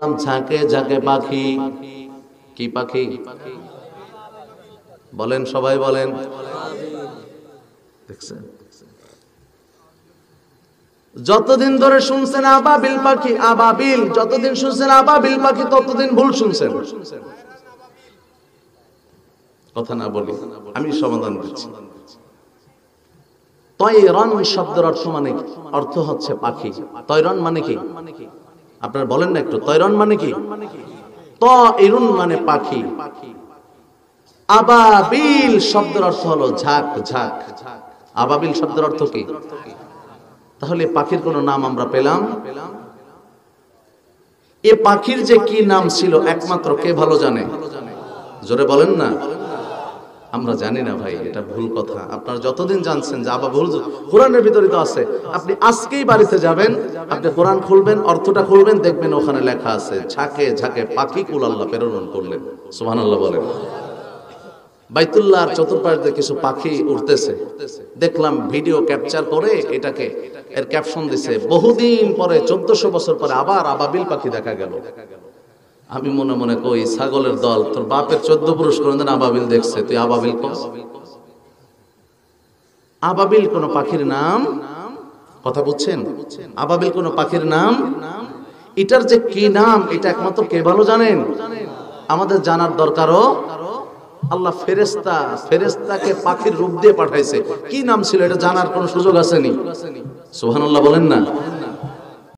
ঝাঁকে ঝাঁকে পাখি, কি পাখি বলেন? সবাই বলেন। দেখছেন, যতদিন ধরে শুনছেন আবাবিল পাখি, আবাবিল, যতদিন শুনছেন আবাবিল পাখি ততদিন ভুল শুনছেন। কথা না বলি, আমি সমাধান দিচ্ছি। তয়রান শব্দের অর্থ হচ্ছে পাখি। তয়রান মানে কি আপনারা বলেন না একটু? তয়রান মানে কি? তায়রুন মানে পাখি। আবাবিল শব্দের অর্থ হলো ঝাঁক ঝাঁক। আবাবিল শব্দের অর্থ কি? তাহলে পাখির কোন নাম আমরা পেলাম? এ পাখির যে কি নাম ছিল একমাত্র কে ভালো জানে? জোরে বলেন না। আমরা জানি না ভাই, এটা ভুল কথা। আপনারা যতদিন জানছেন যে আবাবিল কোরআনের ভিতরে তো আছে, আপনি আজকেই বাড়িতে যাবেন, আপনি কোরআন খুলবেন, অর্থটা খুলবেন, দেখবেন ওখানে লেখা আছে ঝাঁকে ঝাঁকে পাখি কুল আল্লাহ প্রেরণ করলেন। সুবহানাল্লাহ বলেন। বাইতুল্লাহর চতুর্পাশ দিয়ে কিছু পাখি উড়তেছে, দেখলাম ভিডিও ক্যাপচার করে এটাকে এর ক্যাপশন দিছে, বহুদিন পরে 1400 বছর পরে আবার আবাবিল পাখি দেখা গেল। আমি মনে মনে কই, ছাগলের দল, তোর বাপের 14 পুরুষ কোনদিন আবাবিল দেখছে, তুই আবাবিল কস? আবাবিল কোন পাখির নাম? কথা বুঝছেন? আবাবিল কোন পাখির নাম? এটার যে কি নাম এটা একমাত্র কে ভালো জানেন? আমাদের জানার দরকারও। আল্লাহ ফেরেশতাকে পাখির রূপ দিয়ে পাঠাইছে, কি নাম ছিল এটা জানার কোন সুযোগ আসেনি? সুবহানাল্লাহ বলেন না।